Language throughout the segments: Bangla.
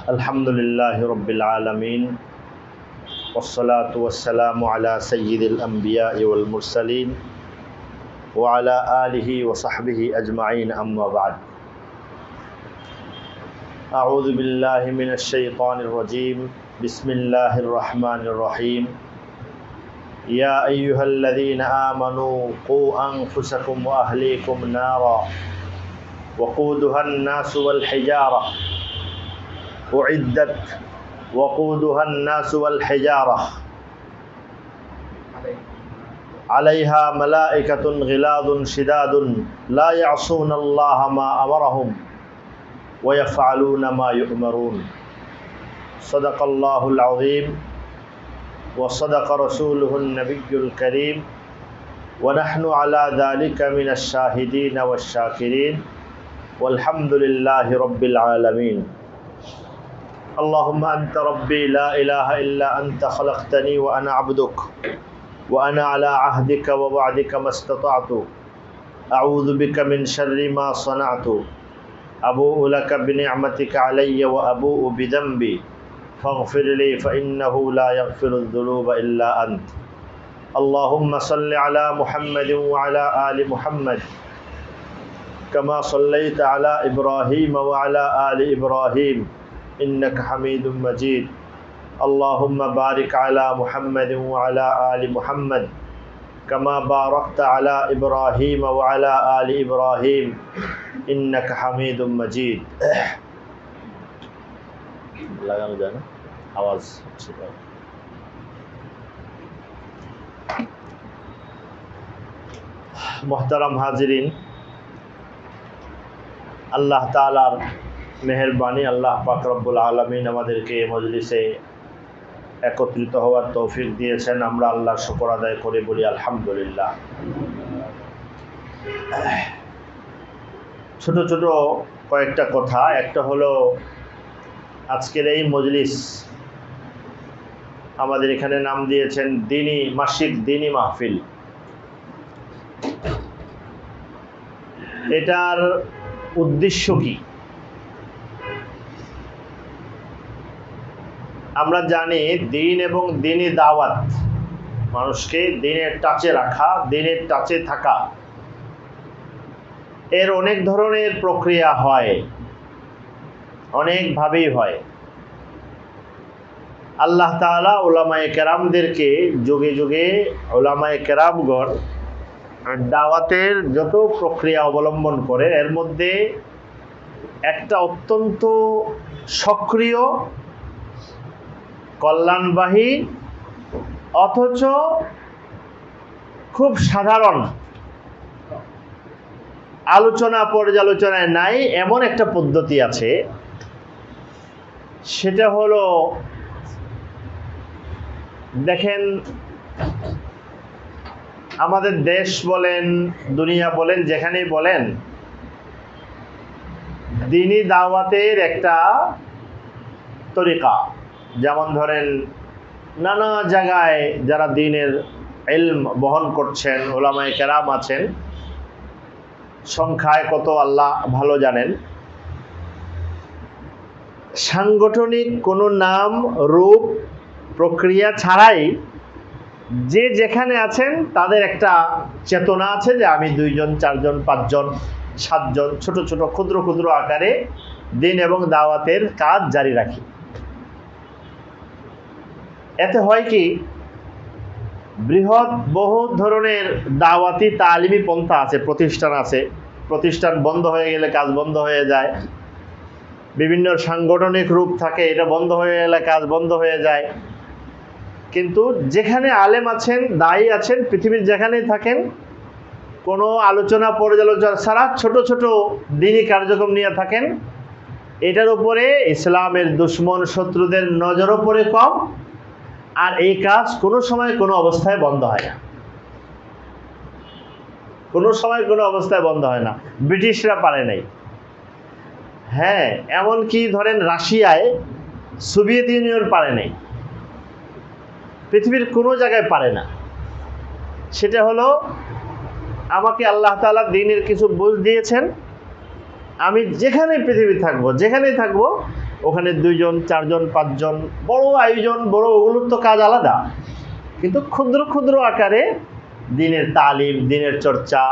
अल्हम्दुलिल्लाहि रब्बिल आलमीन वस्सलातु वस्सलामु अला सय्यिदिल अंबिया'i वल मुरसलीन व अला आलिहि व सहबिहि अजमाइन अम्मा बाद। अऊज़ु बिल्लाहि मिनश शैतानिर रजीम। बिस्मिल्लाहिर रहमानिर रहीम। या अय्युहल्लज़ीना आमनू क़ू अनफुसकुम व अहलीकुम नारा वक़ूदुहन नासु वल हिजारा उइद्दत वक़ूदुहन नासु वल हिजारा अलैहा मलाइकतुन ग़िलादुन शिदादुन ला यअसूनल्लाह मा अमरहुम व यफ़अलून मा युअमरून। सदक़ल्लाहुल अज़ीम व सदक़ रसूलुहुन नबियुल करीम व नहनु अला ज़ालिका मिनश शाहिदीन वश्शाकिरीन वल्हम्दुलिल्लाहि रब्बिल आलमीन। अल्लाहुम्मा अंत रब्बी ला इलाहा इल्ला अंत खलक़तनी व अना अब्दुक व अना अला अहदिका व वअदिका मस्ततअतु अऊज़ु बिका मिन शर्रि मा सनअतु अबूउ लका बिनिअमतिका अलय्या व अबूउ बिदंबी फ़ग़फ़िर ली फ़इन्नहु ला यग़फ़िरुज़्ज़ुनूब इल्ला अंत। अल्लाहुम्मा सल्लि अला मुहम्मदिन व अला आलि मुहम्मद कमा सल्लैता अला इब्राहीम व अला आलि इब्राहीम इन्नका हमीदुम मजीद। अल्लाहुम्मा बारिक अला मुहम्मदिन व अला आलि मुहम्मद कमा बारकता अला इब्राहीम व अला आलि इब्राहीम इन्नका हमीदुम मजीद। लगानो जाए ना आवाज़ अच्छी है। मोहतरम हाजिरीन, अल्लाह तालार मेहरबानी, अल्लाह पाक रब्बुल आलमीन আমাদেরকে মজলিসে একত্রিত হওয়ার তৌফিক দিয়েছেন। আমরা আল্লাহর শুকর আদায় করে বলি আলহামদুলিল্লাহ। ছোট ছোট কয়েকটা কথা। একটা হলো আজকের এই মজলিস আমাদের এখানে নাম দিয়েছেন দ্বীনি মাসিক দ্বীনি মাহফিল। এটার উদ্দেশ্য কি? আমরা জানি দ্বীন এবং দ্বীনি দাওয়াত, মানুষকে দ্বীনের টাচে রাখা, দ্বীনের টাচে থাকা, এর অনেক ধরনের প্রক্রিয়া হয়, অনেকভাবেই হয়। আল্লাহ তাআলা উলামায়ে কেরামদেরকে যুগে যুগে উলামায়ে কেরামগণ দাওয়াতের যত প্রক্রিয়া অবলম্বন করে এর মধ্যে একটা অত্যন্ত সক্রিয়, কল্যাণবাহী অথচ খুব সাধারণ, আলোচনা পর্যালোচনায় নাই এমন একটা পদ্ধতি আছে। সেটা হলো, দেখেন আমাদের দেশ বলেন, দুনিয়া বলেন, যেখানেই বলেন, দ্বীনি দাওয়াতের একটা তরিকা। যেমন ধরেন নানা জায়গায় যারা দ্বীনের ইলম বহন করছেন, উলামায়ে কেরাম আছেন, সংখ্যায় কত আল্লাহ ভালো জানেন। সাংগঠনিক কোনো নাম, রূপ, প্রক্রিয়া ছাড়াই যে যেখানে আছেন তাদের একটা চেতনা আছে যে আমি 2 জন 4 জন 5 জন 7 জন ছোট ছোট ক্ষুদ্র ক্ষুদ্র আকারে দ্বীন এবং দাওয়াতের কাজ জারি রাখি। এতে হয় কি, বৃহৎ বহু ধরনের দাওয়াতি তালিমি পন্থা আছে, প্রতিষ্ঠান আছে। প্রতিষ্ঠান বন্ধ হয়ে গেলে কাজ বন্ধ হয়ে যায়। বিভিন্ন সাংগঠনিক রূপ থাকে, এটা বন্ধ হয়ে গেলে কাজ বন্ধ হয়ে যায়। কিন্তু যেখানে আলেম আছেন, দায়ী আছেন, পৃথিবীর যেখানেই থাকেন, কোনো আলোচনা পর্যালোচনা ছাড়া ছোট ছোট দ্বীনি কার্যক্রম নিয়ে থাকেন, এটার উপরে ইসলামের দুশ্মন শত্রুদের নজরও পড়ে কম। আর এই কাজ কোনো সময় কোনো অবস্থায় বন্ধ হয় না, কোনো সময় কোনো অবস্থায় বন্ধ হয় না। ব্রিটিশরা পারে নাই, হ্যাঁ, এমনকি ধরেন রাশিয়ায় সোভিয়েত ইউনিয়ন পারে নাই, পৃথিবীর কোনো জায়গায় পারে না। সেটা হলো আমাকে আল্লাহ তাআলা দ্বীনের কিছু বুঝ দিয়েছেন, আমি যেখানে পৃথিবী থাকবো, যেখানেই থাকবো, ওখানে 2 জন 4 জন 5 জন, বড় আয়োজন, বড়, ওগুলোর তো কাজ আলাদা। কিন্তু ক্ষুদ্র ক্ষুদ্র আকারে দিনের তালিম, দিনের চর্চা,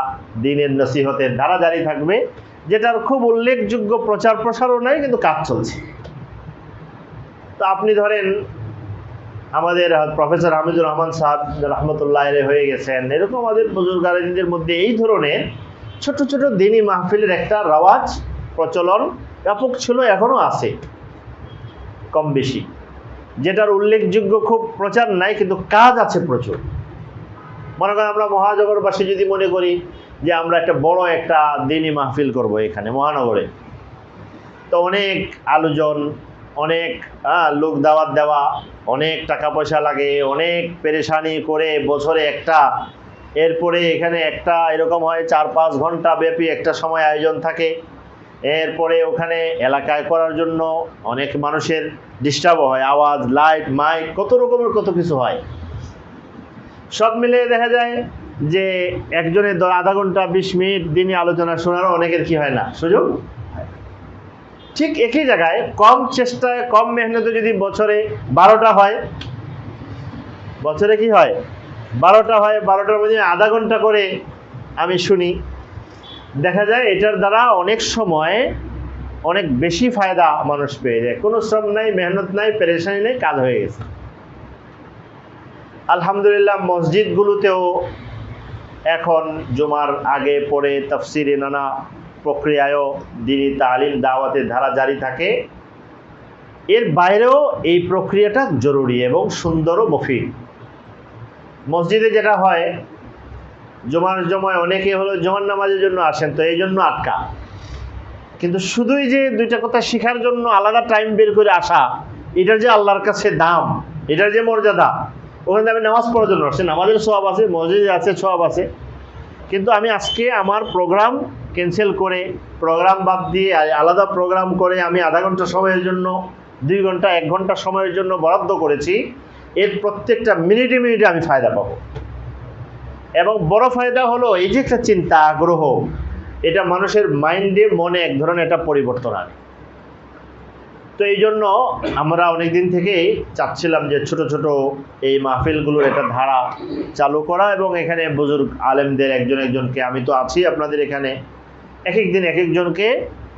দিনের নসিহতের ধারা জারি থাকবে, যেটার খুব উল্লেখযোগ্য প্রচার প্রসারও নাই, কিন্তু কাজ চলছে। তো আপনি ধরেন আমাদের প্রফেসর হামিদুর রহমান সাহেব রহমতুল্লাহ আলাইহি হয়ে গেছেন, এরকম আমাদের বুজুর্গ আলেমদের মধ্যে এই ধরনের ছোট ছোট দিনী মাহফিলের একটা রওয়াজ, প্রচলন ব্যাপক ছিল, এখনো আছে কম বেশি, যেটার উল্লেখযোগ্য খুব প্রচার নাই, কিন্তু কাজ আছে প্রচুর। মনে করেন আমরা মহানগরবাসী যদি মনে করি যে আমরা একটা বড় একটা দিনী মাহফিল করব এখানে মহানগরে, তো অনেক আলোচন, অনেক লোক দাওয়াত দেওয়া, অনেক টাকা পয়সা লাগে, অনেক পেরেশানি করে বছরে একটা, এরপরে এখানে একটা এরকম হয় 4-5 ঘন্টা ব্যাপী একটা সময় আয়োজন থাকে। এরপরে ওখানে এলাকায় করার জন্য অনেক মানুষের ডিস্টার্ব হয়, আওয়াজ, লাইট, মাইক, কত রকমের কত কিছু হয়। সব মিলে দেখা যায় যে একজনের আধা ঘন্টা 20 মিনিট দিনই আলোচনা শোনারও অনেকের কি হয় না, সুযোগ। ঠিক একই জায়গায় কম চেষ্টায়, কম মেহনতে যদি বছরে 12টা হয়, বছরে কি হয় 12টা হয়, 12টার মধ্যে আধা ঘন্টা করে আমি শুনি, দেখা যায় এটার দ্বারা অনেক সময় অনেক বেশি ফায়দা মানুষ পেয়ে যায়। কোনো শ্রম নাই, মেহনত নাই, পেরেশানি নেই, কাজ হয়ে গেছে। আলহামদুলিল্লাহ মসজিদগুলোতেও এখন জুমার আগে পরে তাফসিরে নানা প্রক্রিয়ায়ও দিনী তালিম দাওয়াতের ধারা জারি থাকে। এর বাইরেও এই প্রক্রিয়াটা জরুরি এবং সুন্দর ও মফিদ। মসজিদে যেটা হয়, জুমার সময় অনেকে হলো জুমার নামাজের জন্য আসেন, তো এই জন্য আটকা, কিন্তু শুধুই যে 2টা কথা শেখার জন্য আলাদা টাইম বের করে আসা, এটার যে আল্লাহর কাছে দাম, এটার যে মর্যাদা, ওখানে আমি নামাজ পড়ার জন্য আসছি, নামাজের সওয়াব আছে, মসজিদে আছে সওয়াব আছে, কিন্তু আমি আজকে আমার প্রোগ্রাম ক্যান্সেল করে, প্রোগ্রাম বাদ দিয়ে আলাদা প্রোগ্রাম করে আমি আধা ঘন্টা সময়ের জন্য, 2 ঘন্টা 1 ঘন্টা সময়ের জন্য বরাদ্দ করেছি, এর প্রত্যেকটা মিনিটে মিনিটে আমি ফায়দা পাবো। এবং বড় ফায়দা হলো এই যে একটা চিন্তা, আগ্রহ, এটা মানুষের মাইন্ডে, মনে এক ধরনের একটা পরিবর্তন আনে। তো এই জন্য আমরা অনেক দিন থেকেই চাচ্ছিলাম যে ছোট ছোট এই মাহফিলগুলোর একটা ধারা চালু করা, এবং এখানে বুজুর্গ আলেমদের একজন একজনকে, আমি তো আছি আপনাদের এখানে, এক এক দিন এক একজনকে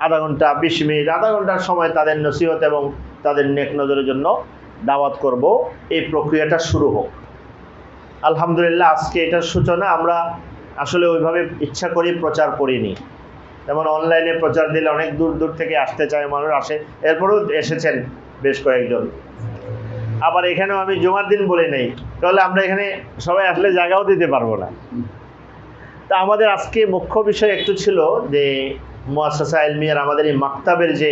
আধা ঘন্টা 20 মিনিট, আধা ঘন্টার সময় তাদের নসিহত এবং তাদের নেক নজরের জন্য দাওয়াত করব। এই প্রক্রিয়াটা শুরু হোক। আলহামদুলিল্লাহ আজকে এটার সূচনা আমরা আসলে ওইভাবে ইচ্ছা করি প্রচার করিনি। যেমন অনলাইনে প্রচার দিলে অনেক দূর দূর থেকে আসতে চায় মানুষ, আসে, এরপরেও এসেছেন বেশ কয়েকজন। আবার এখানেও আমি জুমার দিন বলে নেই, তাহলে আমরা এখানে সবাই আসলে জায়গাও দিতে পারবো না। তা আমাদের আজকে মুখ্য বিষয় একটু ছিল যে মুআসসাসা ইলমিয়ার আমাদের এই মাকতাবের যে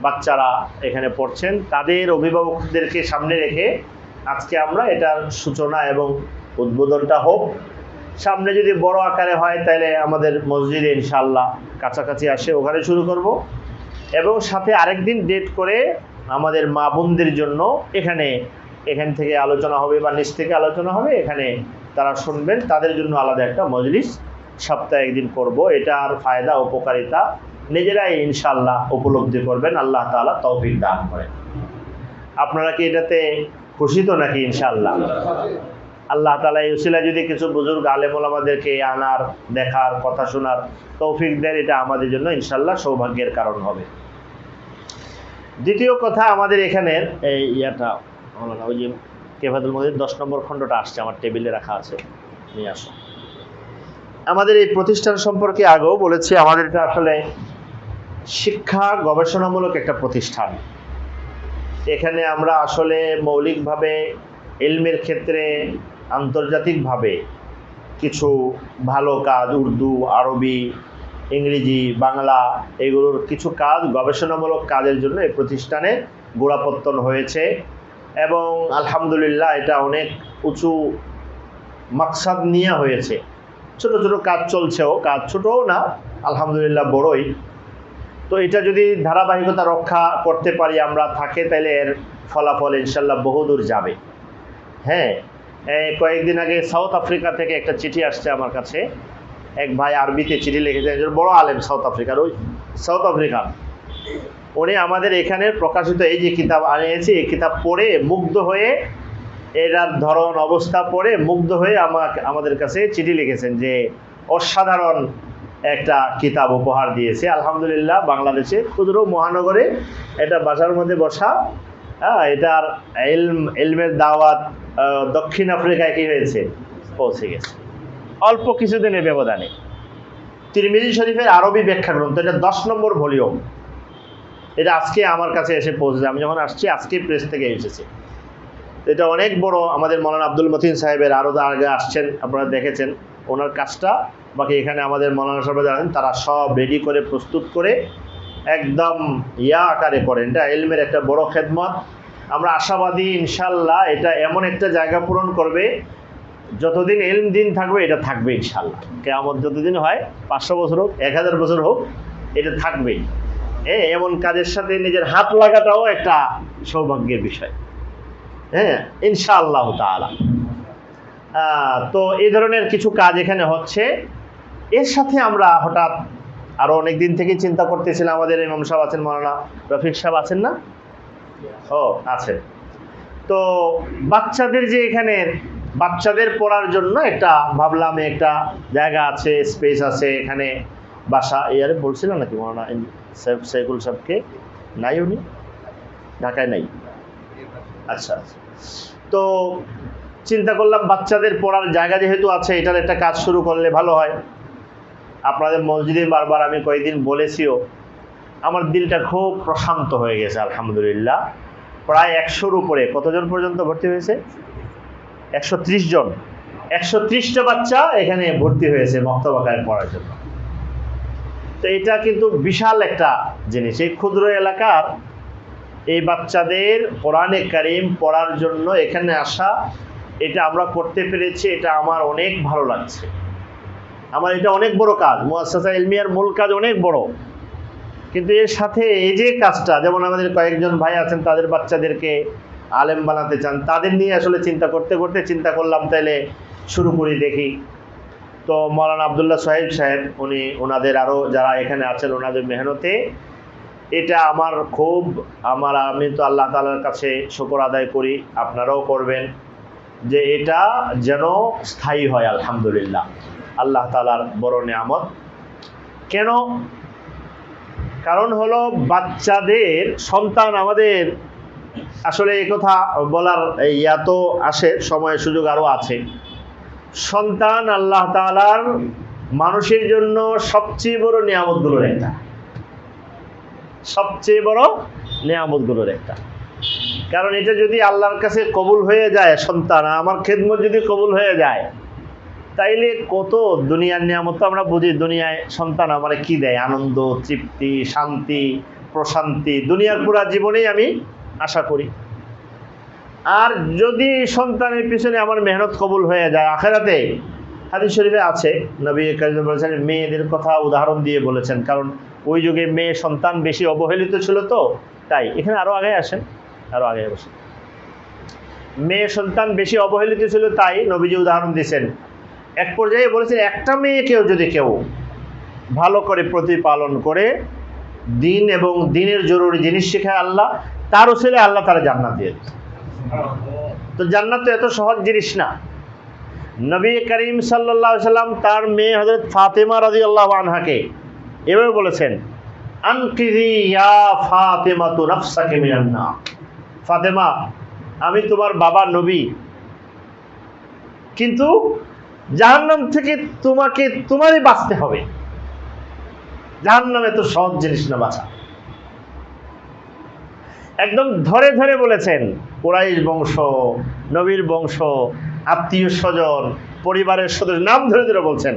বাচ্চারা এখানে পড়ছেন, তাদের অভিভাবকদেরকে সামনে রেখে আজকে আমরা এটার সূচনা এবং উদ্বোধনটা হোক। সামনে যদি বড় আকারে হয় তাহলে আমাদের মসজিদে ইনশাআল্লাহ কাছাকাছি আসে, ওখানে শুরু করব। এবং সাথে আরেকদিন ডেট করে আমাদের মা বোনদের জন্য এখান থেকে আলোচনা হবে বা নিচ থেকে আলোচনা হবে, এখানে তারা শুনবেন, তাদের জন্য আলাদা একটা মজলিস সপ্তাহে একদিন করব। এটার ফায়দা উপকারিতা নিজেরাই ইনশাআল্লাহ উপলব্ধি করবেন, আল্লাহ তাআলা তৌফিক দান করেন। আপনারা কি এটাতে খুশি তো নাকি? ইনশাআল্লাহ আল্লাহ তাআলা এই উসিলায় যদি কিছু বুজুর্গ আলেম ওলামাদেরকে আনার, দেখার, কথা শোনার তৌফিক দেন, এটা আমাদের জন্য ইনশাআল্লাহ সৌভাগ্যের কারণ হবে। দ্বিতীয় কথা, আমাদের এখানের এই ওই যে কেফাতুল মজিদ 10 নম্বর খণ্ডটা আসছে, আমার টেবিলে রাখা আছে, নিয়ে আসো। আমাদের এই প্রতিষ্ঠান সম্পর্কে আগেও বলেছি, আমাদের এটা আসলে শিক্ষা গবেষণামূলক একটা প্রতিষ্ঠান। এখানে আমরা আসলে মৌলিকভাবে ইলমের ক্ষেত্রে আন্তর্জাতিকভাবে কিছু ভালো কাজ, উর্দু, আরবি, ইংরেজি, বাংলা, এগুলোর কিছু কাজ, গবেষণামূলক কাজের জন্য এই প্রতিষ্ঠানে গোড়াপত্তন হয়েছে। এবং আলহামদুলিল্লাহ এটা অনেক উঁচু মাকসাদ নিয়ে হয়েছে। ছোট ছোট কাজ চলছেও, কাজ ছোটও না, আলহামদুলিল্লাহ বড়ই। তো এটা যদি ধারাবাহিকতা রক্ষা করতে পারি আমরা, থাকে, তাহলে এর ফলাফল ইনশাল্লাহ বহুদূর যাবে। হ্যাঁ, কয়েকদিন আগে সাউথ আফ্রিকা থেকে একটা চিঠি আসছে আমার কাছে। এক ভাই আরবিতে চিঠি লিখেছেন, বড় আলেম সাউথ আফ্রিকার, ওই সাউথ আফ্রিকান উনি আমাদের এখানে প্রকাশিত এই যে কিতাব আনিয়েছি, এই কিতাব পড়ে মুগ্ধ হয়ে, এটার ধরন অবস্থা পড়ে মুগ্ধ হয়ে আমাদের কাছে চিঠি লিখেছেন যে অসাধারণ একটা কিতাব উপহার দিয়েছে। আলহামদুলিল্লাহ, বাংলাদেশে ক্ষুদ্র মহানগরে এটা বাসার মধ্যে বসা, এটার ইলমের দাওয়াত দক্ষিণ আফ্রিকায় কি হয়েছে, পৌঁছে গেছে অল্প কিছুদিনের ব্যবধানে। তিরমিজি শরীফের আরবি ব্যাখ্যা গ্রন্থ, এটা 10 নম্বর ভলিউম, এটা আজকে আমার কাছে এসে পৌঁছেছে। আমি যখন আসছি আজকে প্রেস থেকে এসেছে। এটা অনেক বড়। আমাদের মৌলানা আব্দুল মতিন সাহেবের আরও আগে আসছেন, আপনারা দেখেছেন ওনার কাজটা। বাকি এখানে আমাদের মৌলানা সাহেব আছেন, তারা সব রেডি করে প্রস্তুত করে একদম আকারে করেন। এটা ইলমের একটা বড় খেদমত। আমরা আশাবাদী ইনশাল্লাহ এটা এমন একটা জায়গা পূরণ করবে, যতদিন ইলম দিন থাকবে এটা থাকবে ইনশাল্লাহ। কিয়ামত যতদিন হয়, 500 বছর হোক, 1000 বছর হোক, এটা থাকবেই। এমন কাজের সাথে নিজের হাত লাগাটাও একটা সৌভাগ্যের বিষয়, ইনশাআল্লাহ তাআলা। তো এই ধরনের কিছু কাজ এখানে হচ্ছে। এর সাথে আমরা হঠাৎ আরও অনেক দিন থেকেই চিন্তা করতেছিলাম, আমাদের ইমাম সাহেব আছেন, মৌলানা রফিক সাহেব আছেন না? আছেন। তো বাচ্চাদের যে এখানে বাচ্চাদের পড়ার জন্য একটা ভাবলাম, একটা জায়গা আছে, স্পেস আছে এখানে, বাসা ইয়ারে বলছিলাম নাকি মৌলানা সাইকুল সাহেবকে? নাই, উনি ঢাকায় নাই। আচ্ছা, তো চিন্তা করলাম বাচ্চাদের পড়ার জায়গা যেহেতু আছে, এটার একটা কাজ শুরু করলে ভালো হয়। আপনাদের মসজিদে বারবার আমি কয়েকদিন বলেছিও, আমার দিলটা খুব প্রশান্ত হয়ে গেছে আলহামদুলিল্লাহ। প্রায় 100-র উপরে, কতজন পর্যন্ত ভর্তি হয়েছে? 130 জন, 130টা বাচ্চা এখানে ভর্তি হয়েছে মক্তবাকায় পড়ার জন্য। তো এটা কিন্তু বিশাল একটা জিনিস। এই ক্ষুদ্র এলাকার এই বাচ্চাদের কোরআনে কারীম পড়ার জন্য এখানে আসা, এটা আমরা করতে পেরেছি, এটা আমার অনেক ভালো লাগছে। আমার এটা অনেক বড় কাজ, মুআসসাসা ইলমিয়ার মূল কাজ অনেক বড়। কিন্তু এর সাথে এই যে কাজটা, যেমন আমাদের কয়েকজন ভাই আছেন তাদের বাচ্চাদেরকে আলেম বানাতে চান, তাদের নিয়ে আসলে চিন্তা করতে করতে চিন্তা করলাম তাইলে শুরু করি দেখি। তো মৌলানা আবদুল্লাহ সোহাইব সাহেব, ওনাদের আরও যারা এখানে আছেন, ওনাদের মেহনতে এটা আমি তো আল্লাহ তাআলার কাছে শুকর আদায় করি, আপনারাও করবেন, যে এটা যেন স্থায়ী হয়। আলহামদুলিল্লাহ, আল্লাহ তাআলার বড় নিয়ামত। কেন? কারণ হলো বাচ্চাদের সন্তান আমাদের, আসলে এই কথা বলার তো আসে, সময় সুযোগ আরও আছে। সন্তান আল্লাহ তাআলার মানুষের জন্য সবচেয়ে বড় নিয়ামতগুলোর একটা, সবচেয়ে বড় নিয়ামতগুলোর একটা। কারণ এটা যদি আল্লাহর কাছে কবুল হয়ে যায়, সন্তান আমার খেদমত যদি কবুল হয়ে যায়, তাইলে কত দুনিয়ার নিয়ামত তো আমরা বুঝি। দুনিয়ায় সন্তান আমার কি দেয়? আনন্দ, তৃপ্তি, শান্তি, প্রশান্তি, দুনিয়ার পুরা জীবনেই আমি আশা করি। আর যদি সন্তানের পিছনে আমার মেহনত কবুল হয়ে যায়, আখেরাতে হাদিস শরীফে আছে, নবী কারীম বলেছেন, মেয়েদের কথা উদাহরণ দিয়ে বলেছেন, কারণ ওই যুগে মেয়ে সন্তান বেশি অবহেলিত ছিল। তো তাই এখানে আরও আগে আসেন, আরও আগে বসেন। মেয়ে সন্তান বেশি অবহেলিত ছিল, তাই নবীজি উদাহরণ দিয়েছেন। এক পর্যায়ে বলেছেন, একটা মেয়েকেও যদি কেউ ভালো করে প্রতিপালন করে, দিন এবং দিনের জরুরি জিনিস শেখায় আল্লাহ, তার ওসিলে আল্লাহ তারা জান্নাত দিয়ে দেয়। তো জান্নাত তো এত সহজ জিনিস না। নবী করিম সাল্লাল্লাহু আলাইহি সাল্লাম তার মেয়ে হযরত ফাতেমা রাদিয়াল্লাহু আনহাকে এভাবে বলেছেন, আনকিযি ইয়া ফাতেমাতু নাফসাকা মিনান নার। ফাতেমা, আমি তোমার বাবা নবী, কিন্তু জাহান্নাম থেকে তোমারই বাঁচতে হবে। জাহান্নাম এত সহজ জিনিস না বাঁচা। একদম ধরে ধরে বলেছেন, কুরাইশ বংশ, নবীর বংশ, আত্মীয় স্বজন, পরিবারের সদস্য, নাম ধরে ধরে বলছেন,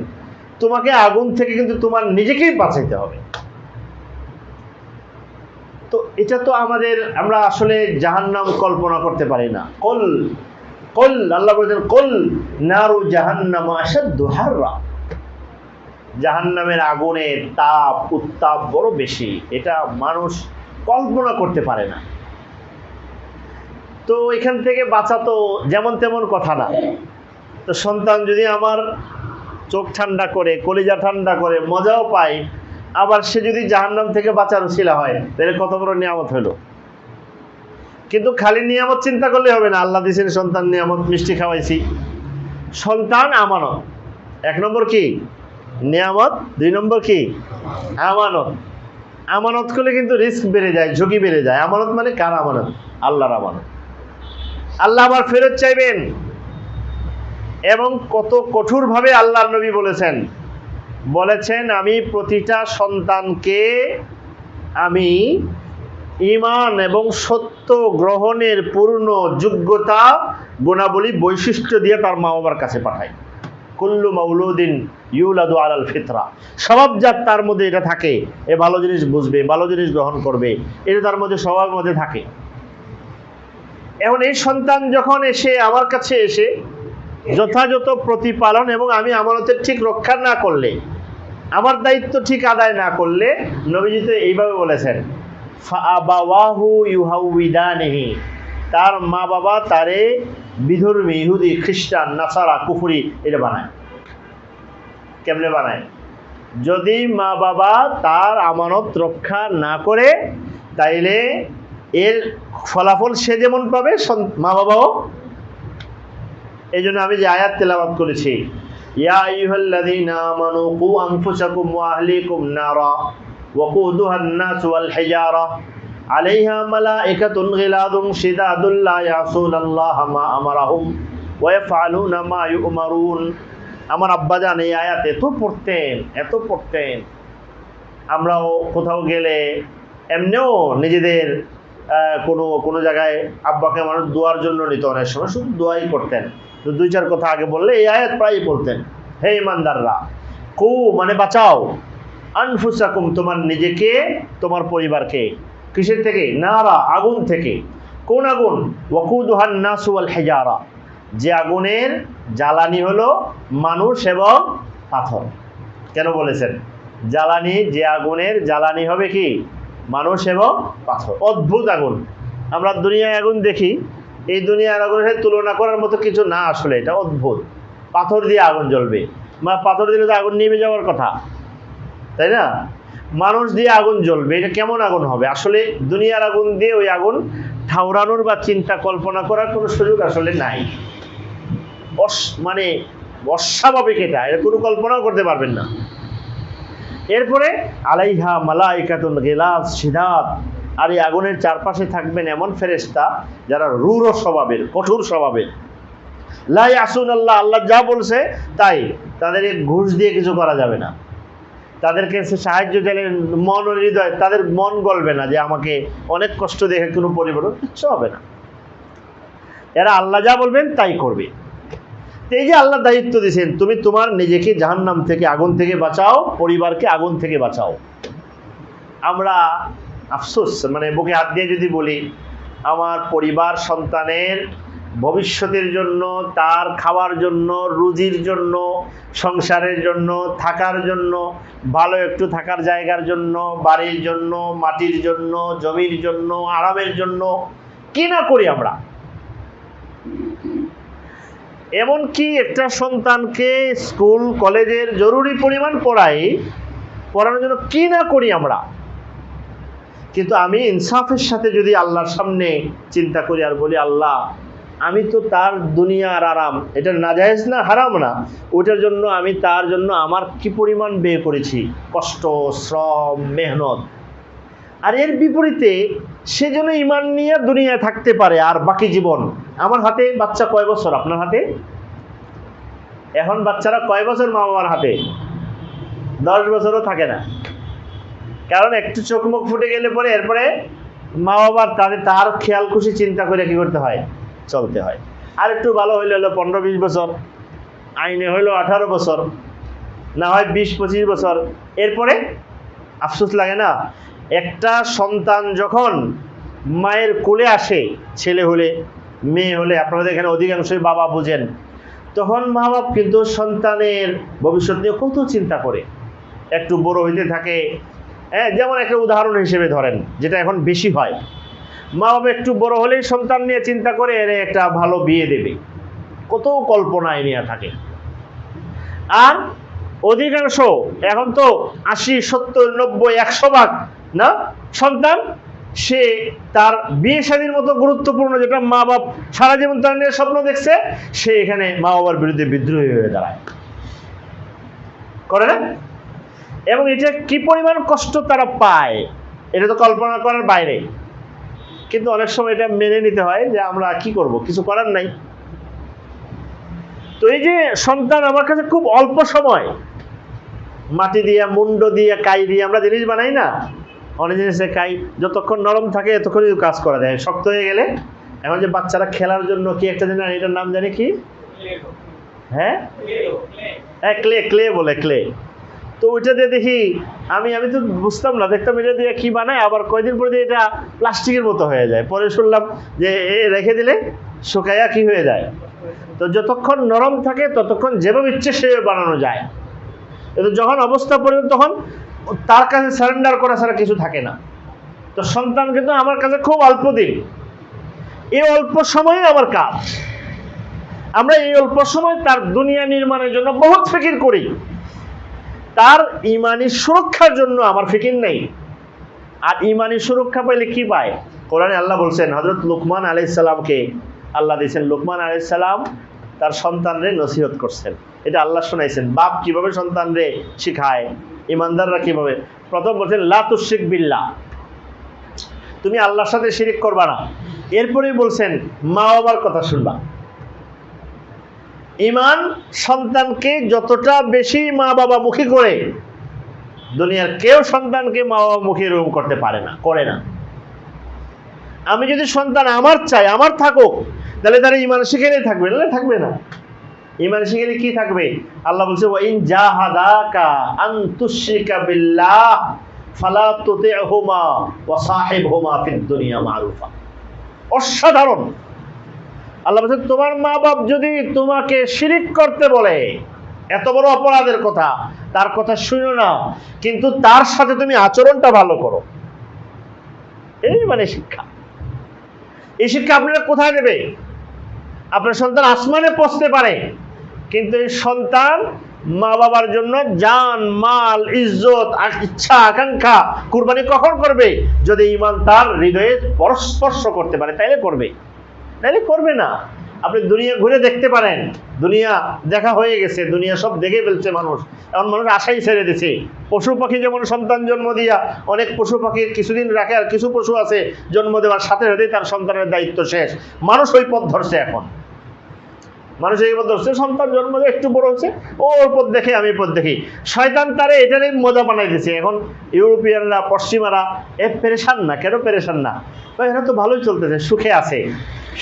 তোমাকে আগুন থেকে কিন্তু তোমার নিজেকেই বাঁচাইতে হবে। তো এটা তো আমরা আসলে জাহান্নাম কল্পনা করতে পারি না। কল আল্লাহ বলেছেন, কল নারু জাহান্নাম আশাদ্দু হাররা। জাহান্নামের আগুনের উত্তাপ বড় বেশি, এটা মানুষ কল্পনা করতে পারে না। তো এখান থেকে বাঁচা তো যেমন তেমন কথা না। তো সন্তান যদি আমার চোখ ঠান্ডা করে, কলিজা ঠান্ডা করে, মজাও পায়, আবার সে যদি জাহান্নাম থেকে বাঁচার উসিলা হয় তাহলে কত বড় নিয়ামত হলো। কিন্তু খালি নিয়ামত চিন্তা করলে হবে না। আল্লাহ দিয়েছেন সন্তান নিয়ামত, মিষ্টি খাওয়াইছি। সন্তান আমানত। 1 নম্বর কি নিয়ামত, 2 নম্বর কি আমানত। আমানত করলে কিন্তু রিস্ক বেড়ে যায়, ঝুঁকি বেড়ে যায়। আমানত মানে কার আমানত? আল্লাহর আমানত। আল্লাহ আবার ফেরত চাইবেন। এবং কত কঠোরভাবে আল্লাহর নবী বলেছেন আমি প্রতিটা সন্তানকে আমি ঈমান এবং সত্য গ্রহণের পূর্ণ যোগ্যতা, গুণাবলী, বৈশিষ্ট্য দিয়ে তার মা বাবার কাছে পাঠাই। কুল্লু মাউলুদিন ইউলাদু আলাল ফিতরা। স্বভাবজাত তার মধ্যে এটা থাকে, এ ভালো জিনিস বুঝবে, ভালো জিনিস গ্রহণ করবে, এটা তার মধ্যে স্বভাবের মধ্যে থাকে। এখন এই সন্তান যখন এসে আমার কাছে এসে যথাযথ প্রতিপালন এবং আমি আমানতের ঠিক রক্ষা না করলে, আমার দায়িত্ব ঠিক আদায় না করলে, নবীজি তো এইভাবে বলেছেন ফাআবাওয়াহু ইউহাউইদানিহি, তার মা বাবা তারে বিধর্মী, ইহুদি, খ্রিস্টান, নাসারা, কুফরি এটা বানায়। কেমনে বানায়? যদি মা বাবা তার আমানত রক্ষা না করে তাইলে এর ফলাফল সে যেমন পাবে মা বাবাও। এই জন্য আমি যে আয়াত তেলাওয়াত করেছি, ইয়া আইয়ুহাল্লাযীনা আমানু কু আনফুসাকুম ওয়া আহলিকুম নারা ওয়াকুদুহা আন-নাস ওয়াল হিজারা আলাইহা মালাইকাতুন গিলাদুন শিদাদুন লা ইয়াসুনাল্লাহা মা আমারাহুম ওয়া ইয়াফআলুনা মা ইউমারুন। আমার আব্বাজান এই আয়াত এত পড়তেন। আমরাও কোথাও গেলে এমনিও নিজেদের কোনো জায়গায় আব্বাকে মানুষ দোয়ার জন্য নিত, অনেক সময় শুধু দোয়াই করতেন। তো 2-4 কথা আগে বললে এই আয়াত প্রায়ই বলতেন, হে ইমানদাররা, কু মানে বাঁচাও, আনফুসাকুম তোমার নিজেকে, তোমার পরিবারকে, কিসের থেকে? নারা আগুন থেকে। কোন আগুন? ওয়াকুদুহান নাসু ওয়াল হিজারা, যে আগুনের জ্বালানি হলো মানুষ এবং পাথর। কেন বলেছেন জ্বালানি? যে আগুনের জ্বালানি হবে কি মানুষ এবং পাথর। অদ্ভুত আগুন। আমরা দুনিয়ায় আগুন দেখি, এই দুনিয়ার আগুনের সাথে তুলনা করার মতো কিছু না। আসলে এটা অদ্ভুত। পাথর দিয়ে আগুন জ্বলবে, পাথর দিলে তো আগুন নিভে যাওয়ার কথা, তাই না? মানুষ দিয়ে আগুন জ্বলবে, এটা কেমন আগুন হবে? আসলে দুনিয়ার আগুন দিয়ে ওই আগুন ঠাউরানোর বা চিন্তা কল্পনা করার কোনো সুযোগ আসলে নাই। মানে অস্বাভাবিক, এটা কোনো কল্পনাও করতে পারবেন না। এরপরে আলাইহা মালাইকাতুন গিলাজ শিদাদ, আর এই আগুনের চারপাশে থাকবেন এমন ফেরেশতা যারা রূঢ় স্বভাবের, কঠোর স্বভাবের। লা ইয়াসুনাল্লাহ, আল্লাহ যা বলছে তাই, তাদের ঘুষ দিয়ে কিছু করা যাবে না। তাদেরকে সাহায্য চাইলে মন ও হৃদয়, তাদের মন গলবে না যে আমাকে অনেক কষ্ট দেখে কোনো পরিবর্তন, কিচ্ছু হবে না। এরা আল্লাহ যা বলবেন তাই করবে। এই যে আল্লাহ দায়িত্ব দিয়েছেন, তুমি তোমার নিজেকে জাহান্নাম থেকে, আগুন থেকে বাঁচাও, পরিবারকে আগুন থেকে বাঁচাও। আমরা আফসোস, মানে বুকে হাত দিয়ে যদি বলি, আমার পরিবার সন্তানের ভবিষ্যতের জন্য, তার খাওয়ার জন্য, রুজির জন্য, সংসারের জন্য, থাকার জন্য, ভালো একটু থাকার জায়গার জন্য, বাড়ির জন্য, মাটির জন্য, জমির জন্য, আরামের জন্য কি না করি আমরা। এমনকি একটা সন্তানকে স্কুল কলেজের জরুরি পরিমাণ পড়ানোর জন্য কি না করি আমরা। কিন্তু আমি ইনসাফের সাথে যদি আল্লাহর সামনে চিন্তা করি আর বলি, আল্লাহ আমি তো তার দুনিয়ার আরাম, এটা নাজায়েজ না, হারাম না, ওটার জন্য আমি তার জন্য আমার কি পরিমাণ ব্যয় করেছি, কষ্ট, শ্রম, মেহনত। আর এর বিপরীতে সে যেন ঈমান নিয়ে দুনিয়ায় থাকতে পারে আর বাকি জীবন। আমার হাতে বাচ্চা কয় বছর? আপনার হাতে এখন বাচ্চারা কয় বছর মা বাবার হাতে? 10 বছরও থাকে না। কারণ একটু চোখ মুখ ফুটে গেলে পরে এরপরে মা বাবার তার খেয়াল খুশি চিন্তা করে কি করতে হয়? চলতে হয়। আর একটু ভালো হইলে হলো 15-20 বছর, আইনে হইলো 18 বছর, না হয় 20-25 বছর। এরপরে আফসোস লাগে না? একটা সন্তান যখন মায়ের কোলে আসে, ছেলে হলে মেয়ে হলে, আপনাদের এখানে অধিকাংশই বাবা বুঝেন, তখন মা বাপ কিন্তু সন্তানের ভবিষ্যৎ নিয়ে কত চিন্তা করে। একটু বড় হইতে থাকে, যেমন একটা উদাহরণ হিসেবে ধরেন, যেটা এখন বেশি হয়, মা বাবা একটু বড় হলেই সন্তান নিয়ে চিন্তা করে এর একটা ভালো বিয়ে দেবে, কত কল্পনায় নিয়ে থাকে। আর অধিকাংশ এখন তো 80, 70, 90, 100 ভাগ না সন্তান, সে তার বিয়ে শাদীর মতো গুরুত্বপূর্ণ যেটা মা বাপ সারা জীবন তার নিয়ে স্বপ্ন দেখছে, সে এখানে মা বাবার বিরুদ্ধে বিদ্রোহী হয়ে দাঁড়ায়, করে না? এবং এটা কি পরিমাণ কষ্ট তারা পায় এটা তো কল্পনা করার বাইরে। কিন্তু অনেক সময় এটা মেনে নিতে হয় যে আমরা কি করব, কিছু করার নাই। তো এই যে সন্তান আমার কাছে খুব অল্প সময়, মাটি দিয়ে, মুন্ড দিয়ে, কাই দিয়ে আমরা জিনিস বানাই না, অনেক জিনিসে কাই যতক্ষণ নরম থাকে এতক্ষণই কাজ করা যায়, শক্ত হয়ে গেলে। এখন যে বাচ্চারা খেলার জন্য কি একটা জিনিস, এটার নাম জানি কি, হ্যাঁ ক্লে, ক্লে বলে, ক্লে। তো ওইটা দিয়ে দেখি আমি তো বুঝতাম না, দেখতাম এটা দিয়ে কি বানায়, আবার কয়দিন পরে এটা প্লাস্টিকের মতো হয়ে যায়। পরে শুনলাম যে রেখে দিলে শুকাইয়া কি হয়ে যায়। তো যতক্ষণ নরম থাকে ততক্ষণ যেভাবে ইচ্ছে সেভাবে বানানো যায়। কিন্তু যখন অবস্থা পরিবর্তন, তখন তার কাছে সারেন্ডার করা ছাড়া কিছু থাকে না। তো সন্তান কিন্তু আমার কাছে খুব অল্প দিন, এই অল্প সময়ে আমার কাজ। আমরা এই অল্প সময় তার দুনিয়া নির্মাণের জন্য বহুত ফিকির করি, তার ইমানি সুরক্ষার জন্য আমার ফিকির নেই। আর ইমানি সুরক্ষা পেলে কি পায়? কোরআনে আল্লাহ বলছেন, হযরত লুকমান আলাইহিস সালামকে আল্লাহ দিয়েছেন, লুকমান আলাইহিস সালাম তার সন্তানরে নসিহত করছেন। এটা আল্লাহ শোনাইছেন, বাপ কিভাবে সন্তানরে শিখায়, ইমানদাররা কিভাবে। প্রথম বলছেন লা তুশরিক বিল্লাহ, তুমি আল্লাহর সাথে শিরিক করবা না। এরপরেই বলছেন মা বাবার কথা শুনবা। ইমান সন্তানকে যতটা বেশি মা বাবা মুখী করে, দুনিয়ার কেউ সন্তানকে মা বাবা মুখী এরকম করতে পারে না, করে না। আমি যদি সন্তান আমার চাই, আমার থাকুক, তাহলে তারা ইমান শিখেই থাকবে, না থাকবে না। ইমান শিখে কি থাকবে? আল্লাহ বলছে ওয়া ইন জাহাদাকা আন তুশরিকা বিল্লাহ ফালা তুতি'হুমা ওয়া সাহিবহুমা ফিদ দুনিয়া মারুফা। অসাধারণ। আল্লাহ বলছেন তোমার মা বাপ যদি তোমাকে শিরিক করতে বলে, এত বড় অপরাধের কথা, তার কথা শুনো না, কিন্তু তার সাথে তুমি আচরণটা ভালো করো। এই মানে শিক্ষা। এই শিক্ষা আপনারা কোথায় নেবে? আপনার সন্তান আসমানে পৌঁছতে পারে, কিন্তু এই সন্তান মা বাবার জন্য জান, মাল, ইজ্জত, ইচ্ছা, আকাঙ্ক্ষা কুরবানি কখন করবে? যদি ঈমান তার হৃদয়ে স্পর্শ করতে পারে, তাইলে করবে, তাইলে করবে না। আপনি দুনিয়া ঘুরে দেখতে পারেন, দুনিয়া দেখা হয়ে গেছে, দুনিয়া সব দেখে ফেলছে মানুষ। এখন মানুষ আশাই ছেড়ে দিছে। পশু পাখি যেমন সন্তান জন্ম দিয়া, অনেক পশু পাখি কিছুদিন রাখে, আর কিছু পশু আছে জন্ম দেওয়ার সাথে সাথেই তার সন্তানের দায়িত্ব শেষ। মানুষ ওই পথ ধরছে। এখন মানুষ এই পথ ধরছে, সন্তান জন্ম দিয়ে একটু বড় হচ্ছে, ওর পথ দেখে আমি পথ দেখি। শয়তান তারে এটারই মজা বানাই দিছে। এখন ইউরোপিয়ানরা, পশ্চিমারা পেরেশান না। কেন পেরেশান না? এরা তো ভালোই চলতেছে, সুখে আছে।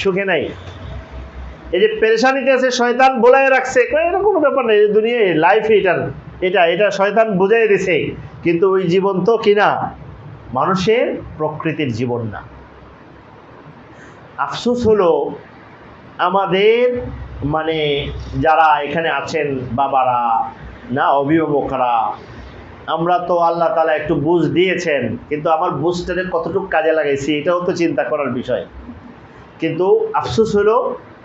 সুখে নাই, এই যে পেরেশানিতে আছে, শয়তান বলাই রাখছে। এটা কোনো ব্যাপার নেই, দুনিয়ায় লাইফ এটা শয়তান বুঝাই দিছে। কিন্তু ওই জীবন তো কিনা মানুষের প্রকৃতির জীবন না। আফসোস হলো আমাদের মানে যারা এখানে আছেন, বাবারা না, অভিভাবকরা, আমরা তো আল্লাহ তাআলা একটু বুঝ দিয়েছেন, কিন্তু আমার বুঝটাকে কতটুকু কাজে লাগাইছি এটাও তো চিন্তা করার বিষয়। কিন্তু আফসোস হলো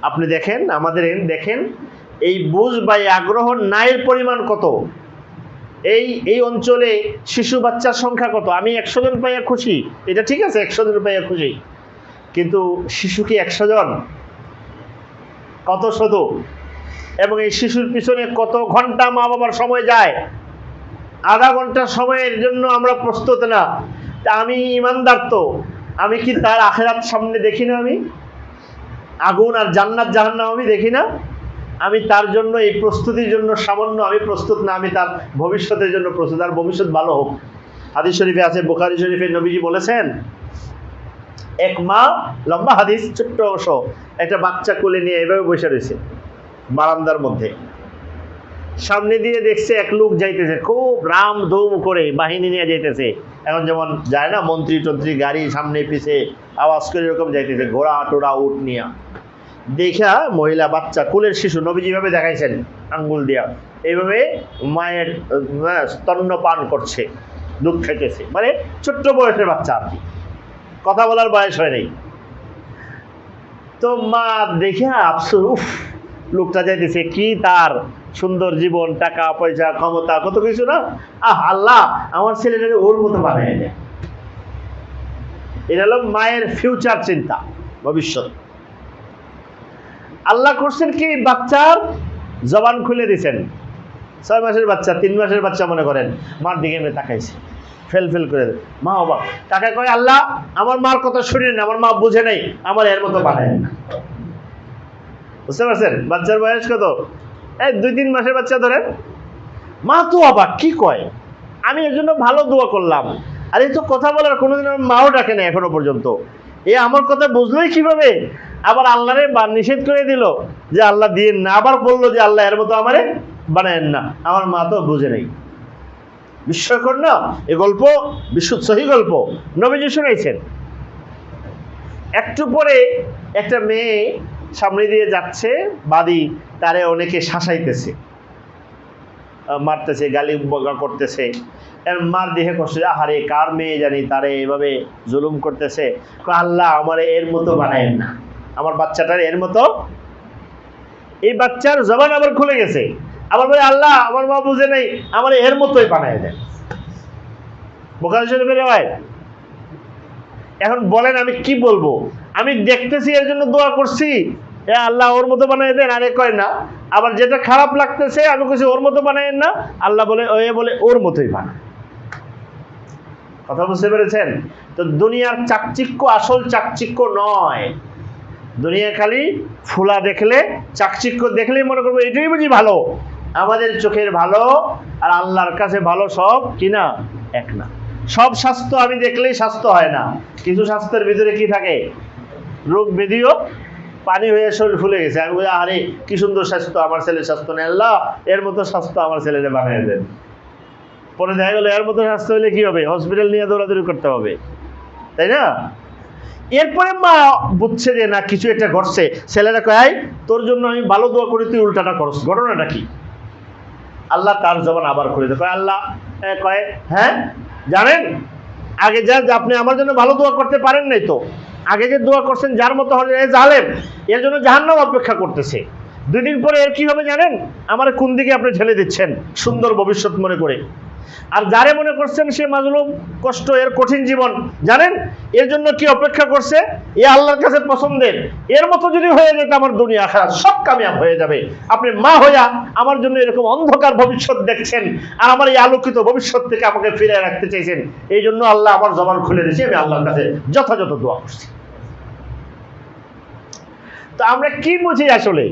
আপনি দেখেন, আমাদের দেখেন এই বুঝ বা আগ্রহ নাইয়ের পরিমাণ কত। এই অঞ্চলে শিশু বাচ্চার সংখ্যা কত? আমি 100 জন পাইয়া খুশি, এটা ঠিক আছে, 100 জন পাইয়া খুশি, কিন্তু শিশু কি 100 জন? কত শত? এবং এই শিশুর পিছনে কত ঘন্টা মা বাবার সময় যায়? আধা ঘন্টা সময়ের জন্য আমরা প্রস্তুত না। তা আমি ইমানদার, তো আমি কি তার আখিরাত সামনে দেখি না? আমি আগুন আর জান্নাত জাহান্নাম আমি দেখি না? আমি তার জন্য এই প্রস্তুতির জন্য সামান্য আমি প্রস্তুত না, আমি তার ভবিষ্যতের জন্য প্রস্তুত, আর ভবিষ্যৎ ভালো হোক। হাদিস শরীফে আছে, বুখারী শরীফে নবীজি বলেছেন, এক মা, লম্বা হাদিস, ছোট্ট অংশ, একটা বাচ্চা কোলে নিয়ে এভাবে বসে রয়েছে বারান্দার মধ্যে। সামনে দিয়ে দেখছে এক লোক যাইতেছে, খুব রাম ধুম করে বাহিনী নিয়ে যাইতেছে। এখন যেমন যায় না মন্ত্রী টন্ত্রী, গাড়ি সামনে পিছে আওয়াজ করে এরকম যাইতেছে, ঘোড়া টোড়া উট নিয়া। দেখা মহিলা, বাচ্চা, কুলের শিশু, নবীজি ভাবে দেখাইছেন আঙ্গুল দিয়া, এইভাবে মায়ের স্তন্য পান করছে, দুধ খাইতেছে। মানে ছোট্ট বয়সের বাচ্চা, আর কি, কথা বলার বয়স হয় নাই। তো মা দেখে আফসোস, লোকটা যাইতেছে, কি তার সুন্দর জীবন, টাকা পয়সা, ক্ষমতা, কত কিছু না। আল্লাহ আমার ছেলেটাকে ওর মতো বানায় দেয়। এটা হলো মায়ের ফিউচার চিন্তা, ভবিষ্যৎ। আল্লাহ করছেন কি, বাচ্চার জবান খুলে দিয়েছেন। 6 মাসের বাচ্চা, 3 মাসের বাচ্চা মনে করেন, মার দিকে এমনি তাকাইছে, ফেল করে মা অবাক, টাকা কয় আল্লাহ আমার মার কথা শুনেন, আমার মা বুঝে নাই, আমার এর মতো বানায় না। বুঝতে পারছেন? বাচ্চার বয়স কত? 2-3 মাসের বাচ্চা ধরেন। মা তো অবাক, কি কয়, আমি এর জন্য ভালো দোয়া করলাম, আর এই তো কথা বলার কোনোদিন আমার মাও ডাকে না এখনো পর্যন্ত, এ আমার কথা বুঝলোই কিভাবে? আবার আল্লাহরে নিষেধ করে দিল যে আল্লাহ দিয়েন না, আবার বললো যে আল্লাহ এর মতো আমারে বানায়েন না, আমার মা তো বুঝে নেই। বিস্ময়কর না এ গল্প? বিশুদ্ধ সহি গল্প, নবীজি শুনাইছেন। একটু পরে একটা মেয়ে সামনে দিয়ে যাচ্ছে, বাদী তারে অনেকে শাসাইতেছে, মারতেছে, গালি বকা করতেছে। মার দেখে করছে, আহারে কার মেয়ে জানি তারে এভাবে জুলুম করতেছে। আল্লাহ আমার এর মতো বানায়েন না, আমার বাচ্চাটার এর মতো। এই বাচ্চার জবান আবার খুলে গেছে, আবার বলে আল্লাহ আমার মা বুঝে নেই, আমার এর মতোই বানায় দেন। বুখারী শরীফের রিওয়ায়াত। এখন বলেন আমি কি বলবো? আমি দেখতেছি এর জন্য দোয়া করছি, এ আল্লাহ ওর মতো বানায় দেন, আরে কয় না। আবার যেটা খারাপ লাগতেছে আমি কইছি ওর মতো বানায়েন না, আল্লাহ বলে ওর মতোই বানায়। কথা বুঝতে পেরেছেন? তো দুনিয়ার চাকচিক্য আসল চাকচিক্য নয়। দুনিয়া খালি ফুলা দেখলে, চাকচিক্য দেখলেই মনে করবো এটাই বুঝি ভালো। আমাদের চোখের ভালো আর আল্লাহর কাছে ভালো সব কিনা এক না। সব স্বাস্থ্য আমি দেখলেই স্বাস্থ্য হয় না, কিছু স্বাস্থ্যের ভিতরে কি থাকে, রোগ ব্যাধিও পানি হয়ে শরীর ফুলে গেছে। আমি বলি আরে কি সুন্দর স্বাস্থ্য, আমার ছেলের স্বাস্থ্য নেই, আল্লাহ এর মতো স্বাস্থ্য আমার ছেলেরে বানিয়ে দেন। পরে দেখা গেল এর মতো স্বাস্থ্য হলে কি হবে, হসপিটাল নিয়ে দৌড়াদৌড়ি করতে হবে, তাই না? এরপরে মা বুঝছে যে না কিছু একটা ঘটছে, ছেলেরা কয় তোর জন্য আমি ভালো দোয়া করি, তুই উল্টাটা করস, ঘটনাটা কি? আল্লাহ তার জবান আবার খুলে দেয়, কয় আল্লাহ কয় হ্যাঁ জানেন আগে যা আপনি আমার জন্য ভালো দোয়া করতে পারেন নাই, তো আগে যে দোয়া করছেন যার মতো হবে জালেম, এর জন্য জাহান্নাম অপেক্ষা করতেছে। 2 দিন পরে এর কি হবে জানেন? আমার কোন দিকে আপনি ঠেলে দিচ্ছেন সুন্দর ভবিষ্যৎ মনে করে। আর যারে মনে করছেন সে মাজলুম, কষ্ট, এর কঠিন জীবন, জানেন এর জন্য কি অপেক্ষা করছে? এ আল্লাহর কাছে পছন্দের, এর মতো যদি হয়ে যেত আমার দুনিয়া আখিরাত সব কামিয়াব হয়ে যাবে। আপনি মা হইয়া আমার জন্য এরকম অন্ধকার ভবিষ্যৎ দেখছেন, আর আমার এই আলোকিত ভবিষ্যৎ থেকে আমাকে ফিরিয়ে রাখতে চাইছেন। এই জন্য আল্লাহ আমার জবান খুলে দিয়েছে, আমি আল্লাহর কাছে যথাযথ দোয়া করছি। তো আমরা কি বুঝি আসলে?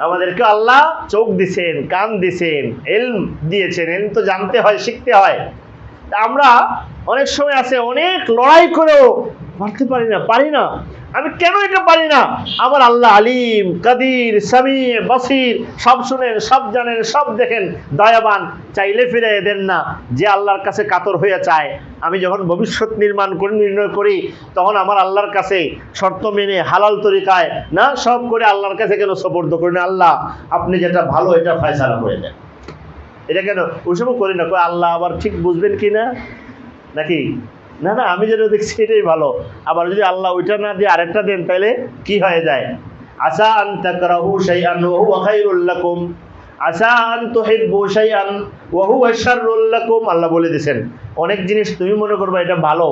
আমাদেরকে আল্লাহ চোখ দিছেন, কান দিছেন, ইলম দিয়েছেন, ইলম তো জানতে হয়, শিখতে হয়। আমরা অনেক সময় আছে অনেক লড়াই করেও পারি না। আমি কেন এটা পারি না? আমার আল্লাহ আলিম, কাদির, সামি, বাসির, সব শুনেন, সব জানেন, সব দেখেন, দয়াবান, চাইলে ফিরিয়ে দেন না। যে আল্লাহর কাছে কাতর হয়ে চায়, আমি যখন ভবিষ্যৎ নির্ণয় করি তখন আমার আল্লাহর কাছে শর্ত মেনে হালাল তরিকায় না সব করে আল্লাহর কাছে কেন সুপর্দ করি না, আল্লাহ আপনি যেটা ভালো এটা ফয়সালা করে দেন। এটা কেন ওইসব করি না, আল্লাহ আবার ঠিক বুঝবেন কি না, নাকি না না আমি যেটা দেখছি এটাই ভালো, আবার যদি আল্লাহ ওইটা না দিয়ে আরেকটা দেন তাহলে কি হয়ে যায়? আসা আন তাকরাহু শাইআন ওয়া হুয়া খায়রুল লাকুম, আসা আন তুহিব্বু শাইআন ওয়া হুয়া শাররুল লাকুম। আল্লাহ বলে দিয়েছেন অনেক জিনিস তুমি মনে করবে এটা ভালো,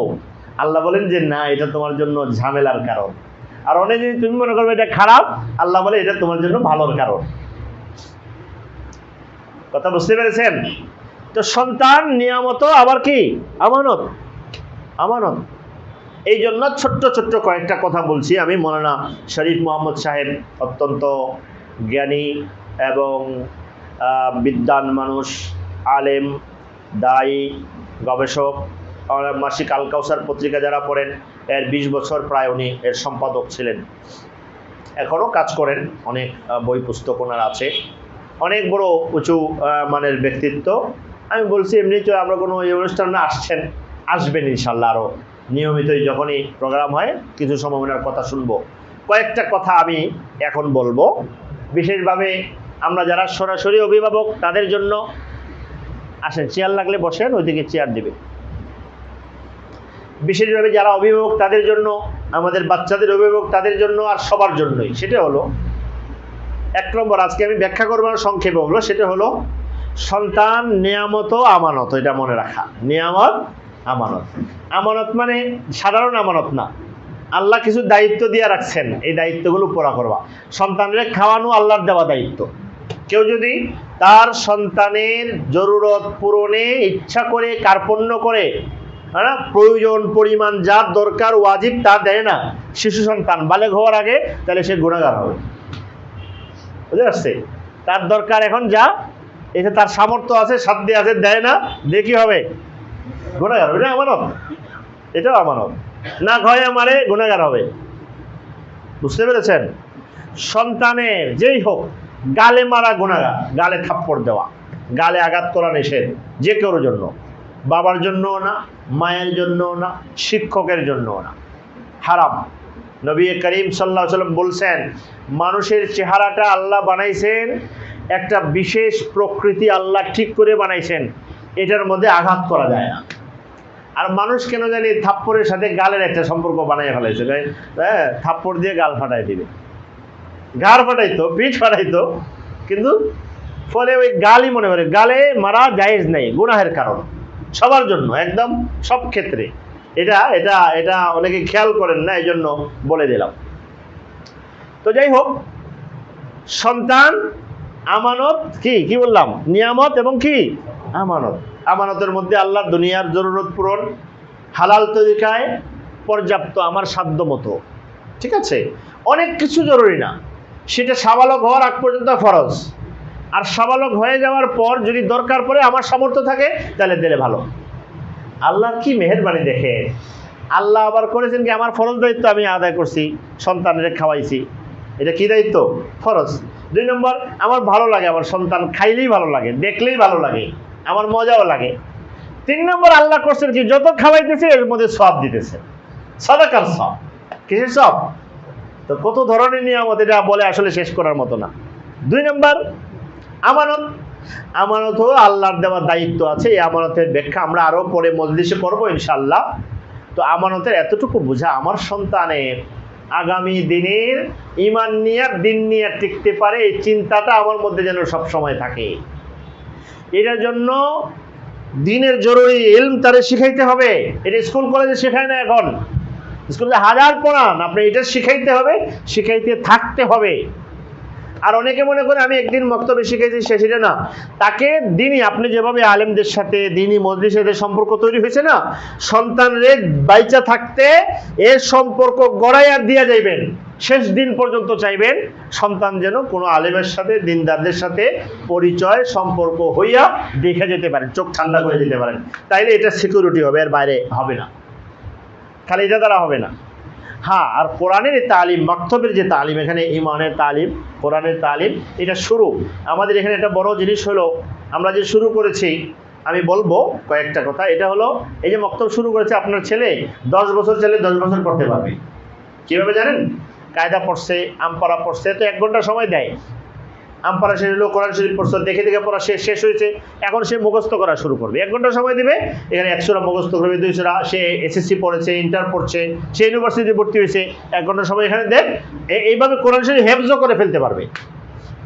আল্লাহ বলেন যে না এটা তোমার জন্য ঝামেলার কারণ। আর অনেক জিনিস তুমি মনে করবে এটা খারাপ, আল্লাহ বলে এটা তোমার জন্য ভালোর কারণ। কথা বুঝতে পেরেছেন? তো সন্তান নিয়ামত, আবার কি আমানত। এই জন্য ছোট্ট ছোট্ট কয়েকটা কথা বলছি আমি। মৌলানা শরীফ মোহাম্মদ সাহেব অত্যন্ত জ্ঞানী এবং বিদ্বান মানুষ, আলেম, দায়ী, গবেষক। মাসিক আল কাউসার পত্রিকা যারা পড়েন এর 20 বছর প্রায় উনি এর সম্পাদক ছিলেন, এখনও কাজ করেন, অনেক বই পুস্তক ওনার আছে, অনেক বড় উঁচু মানের ব্যক্তিত্ব। আমি বলছি এমনি তো আমরা কোনো অনুষ্ঠানে আসবেন ইনশাল্লাহ, আরও নিয়মিতই যখনই প্রোগ্রাম হয় কিছু সময় ওনার কথা শুনবো। কয়েকটা কথা আমি এখন বলবো, বিশেষভাবে আমরা যারা সরাসরি অভিভাবক তাদের জন্য। আসেন, চেয়ার লাগলে বসেন, ওইদিকে চেয়ার দেবে। বিশেষভাবে যারা অভিভাবক তাদের জন্য, আমাদের বাচ্চাদের অভিভাবক তাদের জন্য, আর সবার জন্যই। সেটা হলো এক নম্বর আজকে আমি ব্যাখ্যা করবো না, সংক্ষেপে বলবো, সেটা হলো সন্তান নিয়ামত ও আমানত। এটা মনে রাখা, নিয়ামত আমানত। আমানত মানে সাধারণ আমানত না, আল্লাহ কিছু দায়িত্ব দিয়ে রাখছেন, এই দায়িত্বগুলো পুরা করবা। সন্তানের খাওয়ানো আল্লাহর দেওয়া দায়িত্ব। কেউ যদি তার সন্তানের জরুরত পূরণে ইচ্ছা করে কার্পণ্য করে, হ্যাঁ, প্রয়োজন পরিমাণ যার দরকার ওয়াজিব তা দেয় না, শিশু সন্তান বালেগ হওয়ার আগে, তাহলে সে গুনাহগার হবে। বুঝতে পারছে? তার দরকার এখন যা, এটা তার সামর্থ্য আছে, সাধ্য আছে, দেয় না, দিয়ে কি হবে? গুনাহগার হবে। এটা আমানত, এটাও আমানত। না ঘরে মারে, গুনাহগার হবে। বুঝতে পেরেছেন? সন্তানের যেই হোক, গালে মারা গুনাহগার, গালে থাপ্পড় দেওয়া, গালে আঘাত করা নিষেধ, যে কারোর জন্য, বাবার জন্যও না, মায়ের জন্যও না, শিক্ষকের জন্যও না, হারাম। নবী করিম সাল্লাল্লাহু আলাইহি ওয়াসাল্লাম বলছেন, মানুষের চেহারাটা আল্লাহ বানাইছেন, একটা বিশেষ প্রকৃতি আল্লাহ ঠিক করে বানাইছেন, এটার মধ্যে আঘাত করা যায় না। আর মানুষ কেন জানি থাপ্পড়ের সাথে গালের একটা সম্পর্ক বানাই ফেলাইছে, হ্যাঁ, থাপ্পড় দিয়ে গাল ফাটাই দিবে, গাল ফাটাইতো, পিঠ ফাটাইতো, কিন্তু ফলে ওই গালই মনে করে। গালে মারা জায়েজ নেই, গুনাহের কারণ, সবার জন্য, একদম সব ক্ষেত্রে। এটা এটা এটা অনেকে খেয়াল করেন না, এই জন্য বলে দিলাম। তো যাই হোক, সন্তান আমানত, কি বললাম? নিয়ামত এবং কি আমানত। আমানতের মধ্যে আল্লাহ দুনিয়ার জরুরত পূরণ হালাল তরিকায় পর্যাপ্ত, আমার সাধ্য মতো, ঠিক আছে? অনেক কিছু জরুরি না, সেটা সাবালক হওয়ার আগ পর্যন্ত ফরজ। আর সাবালক হয়ে যাওয়ার পর যদি দরকার পড়ে, আমার সামর্থ্য থাকে, তাহলে দিলে ভালো। আল্লাহর কি মেহেরবানি দেখে, আল্লাহ আবার করেছেন কি, আমার ফরজ দায়িত্ব আমি আদায় করছি, সন্তানের খাওয়াইছি, এটা কি দায়িত্ব? ফরজ। 2 নম্বর, আমার ভালো লাগে, আমার সন্তান খাইলেই ভালো লাগে, দেখলেই ভালো লাগে, আমার মজাও লাগে। 3 নম্বর, আল্লাহ করছেন কি, যত খাওয়াইতেছে এর মধ্যে সওয়াব দিতেছে, সাদাকার সওয়াব। কিসের সওয়াব? তো কত ধরনের নিয়ামত, এটা বলে আসলে শেষ করার মতো না। 2 নম্বর, আমানত। আমানতও আল্লাহর দেওয়া দায়িত্ব আছে। এই আমানতের ব্যাখ্যা আমরা আরো পরে মজলিসে করব ইনশাআল্লাহ। তো আমানতের এতটুকু বোঝা, আমার সন্তানের আগামী দিনের ঈমান নিয়ে, দিন নিয়ে টিকতে পারে, এই চিন্তাটা আমার মধ্যে যেন সব সময় থাকে। এটার জন্য দিনের জরুরি ইলম তারে শিখাইতে হবে। এটা স্কুল কলেজে শেখায় না, এখন স্কুলে হাজার পড়ান, আপনি এটা শিখাইতে হবে, শিখাইতে থাকতে হবে। আর অনেকে মনে করে আমি একদিন মক্তবে শিখাইছি, সেটা না। তাকে দিনই, আপনি যেভাবে আলেমদের সাথে, দিনই মজলিসের সাথে সম্পর্ক তৈরি হয়েছে না, সন্তানদের বাইচা থাকতে এর সম্পর্ক গড়াইয়া দিয়া যাইবেন, শেষ দিন পর্যন্ত চাইবেন সন্তান যেন কোনো আলেমের সাথে, দিনদারদের সাথে পরিচয় সম্পর্ক হইয়া দেখে যেতে পারেন, চোখ ঠান্ডা করে যেতে পারেন। তাইলে এটা সিকিউরিটি হবে, এর বাইরে হবে না, খালি এটা দ্বারা হবে না। হ্যাঁ, আর কোরআনের তালিম, মাকতবের যে তালিম, এখানে ইমানের তালিম, কোরআনের তালিম, এটা শুরু। আমাদের এখানে একটা বড় জিনিস হলো, আমরা যে শুরু করেছি, আমি বলবো কয়েকটা কথা। এটা হলো, এই যে মক্তব শুরু করেছে, আপনার ছেলে 10 বছর ছেলে 10 বছর পড়তে পারবে। কীভাবে জানেন? কায়দা পড়ছে, আমপারা পড়ছে, তো 1 ঘন্টা সময় দেয়। আমপারা শেষ হলো, কোরআন শরীফ পড়ছে, দেখে দেখে পড়া শেষ হয়েছে, এখন সে মুখস্থ করা শুরু করবে। 1 ঘন্টা সময় দিবে, এখানে 100 টা মুখস্থ করবে, 200 টা। সে এসএসসি পড়েছে, ইন্টার পড়ছে, সে ইউনিভার্সিটি ভর্তি হয়েছে, 1 ঘন্টা সময় এখানে দেন, এইভাবে কোরআন শরীফ হেফজও করে ফেলতে পারবে।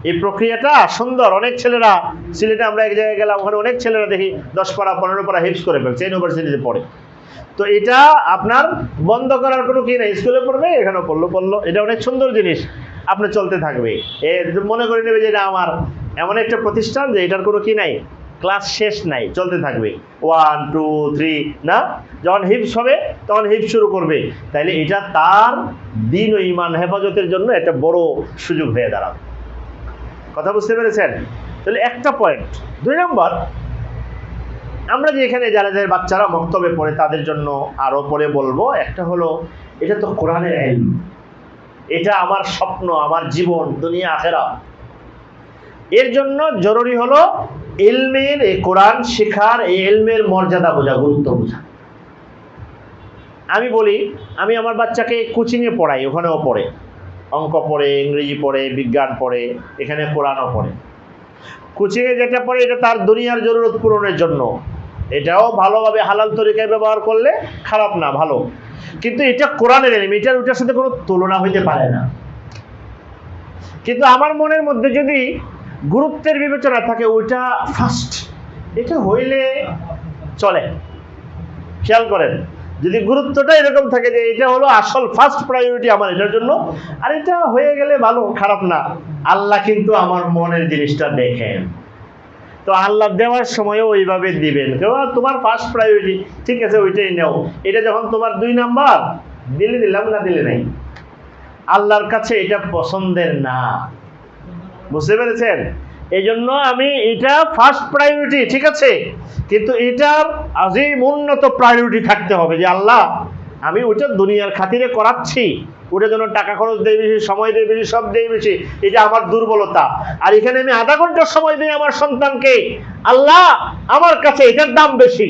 এই প্রক্রিয়াটা সুন্দর। অনেক ছেলেরা, সিলেটে আমরা এক জায়গায় গেলাম, ওখানে অনেক ছেলেরা দেখি 10 পারা 15 পারা হেফজ করে ফেলছে, ইউনিভার্সিটিতে পড়ে। তো এটা আপনার বন্ধ করার কোনো কি নাই, স্কুলে পড়বে, এখানেও পড়লো, এটা অনেক সুন্দর জিনিস, আপনার চলতে থাকবে। মনে করে নেবে যে এটা আমার এমন একটা প্রতিষ্ঠান যে এটার কোনো কি নাই, ক্লাস শেষ নাই, চলতে থাকবে। 1 2 3 না, যখন হিফজ হবে তখন হিফজ শুরু করবে। তাইলে এটা তার দিন ও ঈমান হেফাজতের জন্য একটা বড় সুযোগ হয়ে দাঁড়াবে। কথা বুঝতে পেরেছেন? তাহলে একটা পয়েন্ট। 2 নম্বর, আমরা যে এখানে যারা যারা বাচ্চারা মক্তবে পড়ে, তাদের জন্য আরো পরে বলবো। একটা হলো, এটা তো কোরআনের ইলম, এটা আমার স্বপ্ন, আমার জীবন, দুনিয়া আখেরাত। এর জন্য জরুরি হলো ইলমের, এই কোরআন শেখার, এই ইলমের মর্যাদা বোঝা, গুরুত্ব বোঝা। আমি বলি, আমি আমার বাচ্চাকে কোচিংয়ে পড়াই, ওখানেও পড়ে, অঙ্ক পড়ে, ইংরেজি পড়ে, বিজ্ঞান পড়ে, এখানে কোরআনও পড়ে। কোচিংয়ে যেটা পড়ে, এটা তার দুনিয়ার জরুরত পূরণের জন্য। এটাও ভালোভাবে হালাল তরিকায় ব্যবহার করলে খারাপ না, ভালো। কিন্তু এটা কোরআনের ইলম, এটার ওটার সাথে কোনো তুলনা হইতে পারে না। কিন্তু আমার মনের মধ্যে যদি গুরুত্বের বিবেচনা থাকে ওইটা ফার্স্ট, এটা হইলে চলে। খেয়াল করেন, যদি গুরুত্বটা এরকম থাকে যে এটা হলো আসল ফার্স্ট প্রায়োরিটি আমার এটার জন্য, আর এটা হয়ে গেলে ভালো, খারাপ না। আল্লাহ কিন্তু আমার মনের জিনিসটা দেখেন, তো আল্লাহ দেওয়ার সময়ও ওইভাবে দিবেন। তোমার ফার্স্ট প্রায়োরিটি ঠিক আছে, ওইটাই নাও। এটা যখন তোমার 2 নাম্বার, দিলে দিলাম, না দিলে নাই। আল্লাহর কাছে এটা পছন্দের না, বুঝতে পেরেছেন? এই জন্য আমি এটা ফার্স্ট প্রায়োরিটি, ঠিক আছে, কিন্তু এটার আজিম উন্নত প্রায়োরিটি থাকতে হবে যে আল্লাহ আমি ওইটা দুনিয়ার খাতিরে করাচ্ছি, ওটা যেন টাকা খরচ দেয় বেশি, সময় দেয় বেশি, সব দেয় বেশি, এটা আমার দুর্বলতা। আর এখানে আমি আধা ঘন্টা সময় দিই আমার সন্তানকে, আল্লাহ আমার কাছে এটার দাম বেশি।